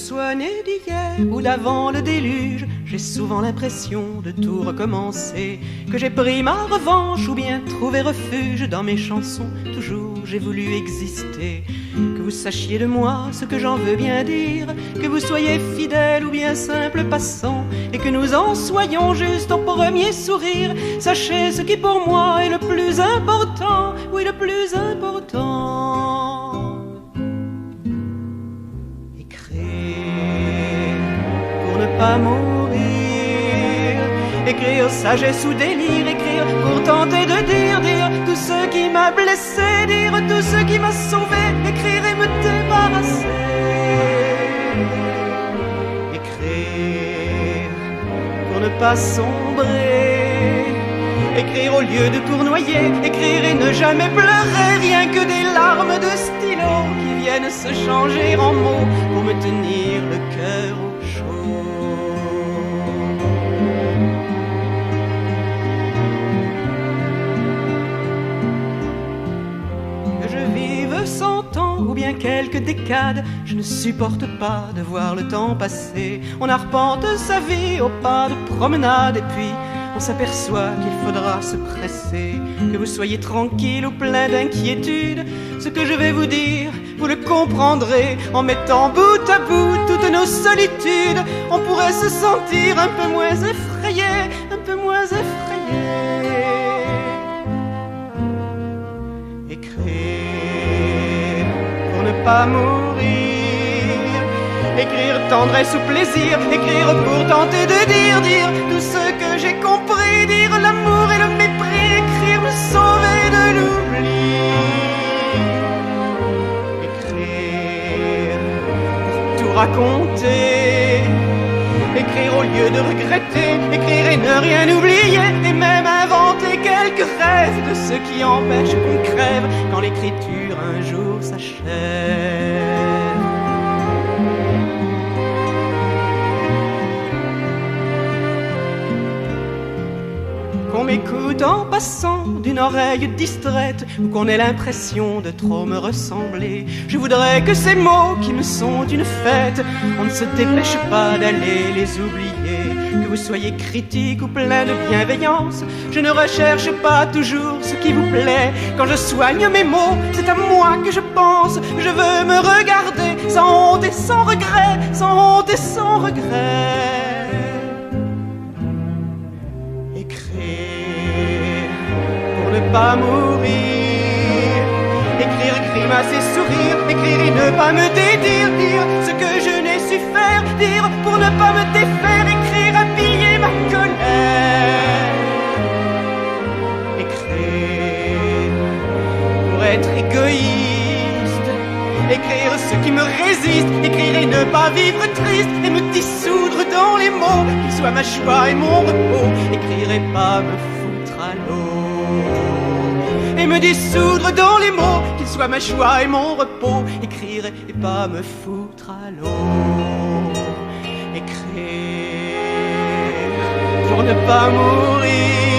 sois né d'hier ou d'avant le déluge, j'ai souvent l'impression de tout recommencer, que j'ai pris ma revanche ou bien trouvé refuge dans mes chansons. Toujours j'ai voulu exister, que vous sachiez de moi ce que j'en veux bien dire, que vous soyez fidèle ou bien simple passant, et que nous en soyons juste au premier sourire. Sachez ce qui pour moi est le plus important, oui le plus important. Écrire pour ne pas mourir, écrire sagesse ou délire, écrire pour tenter de dire tout ce qui m'a blessé, dire tout ce qui m'a sauvé, écrire et me débarrasser. Écrire pour ne pas sombrer, écrire au lieu de tournoyer, écrire et ne jamais pleurer, rien que des larmes de stylo qui viennent se changer en mots pour me tenir le cœur au chaud. Que je vive 100 ans ou bien quelques décades, je ne supporte pas de voir le temps passer. On arpente sa vie au pas de promenade et puis on s'aperçoit qu'il faudra se presser. Que vous soyez tranquille ou plein d'inquiétude, ce que je vais vous dire, vous le comprendrez en mettant bout à bout toutes nos solitudes. On pourrait se sentir un peu moins effrayé, un peu moins effrayé. Écrire pour ne pas mourir, écrire tendresse ou plaisir, écrire pour tenter de dire tout ce que j'ai compris, dire l'amour et le mépris, écrire me sauver de l'oubli. Écrire pour tout raconter, écrire au lieu de regretter, écrire et ne rien oublier, et même inventer quelques rêves de ce qui empêche qu'on crève quand l'écriture un jour s'achève. Qu'on m'écoute en passant d'une oreille distraite, ou qu'on ait l'impression de trop me ressembler, je voudrais que ces mots qui me sont une fête, on ne se dépêche pas d'aller les oublier. Que vous soyez critique ou plein de bienveillance, je ne recherche pas toujours ce qui vous plaît. Quand je soigne mes mots, c'est à moi que je pense. Je veux me regarder sans honte et sans regret, sans honte et sans regret. Ne pas mourir, écrire, grimacer, sourire, écrire et ne pas me dédire, dire ce que je n'ai su faire, dire pour ne pas me défaire, écrire, habiller ma colère. Écrire pour être égoïste, écrire ce qui me résiste, écrire et ne pas vivre triste, et me dissoudre dans les mots, qu'ils soient ma joie et mon repos, écrire et pas me foutre à l'eau. Et me dissoudre dans les mots, qu'ils soient ma joie et mon repos, écrire et pas me foutre à l'eau. Écrire pour ne pas mourir.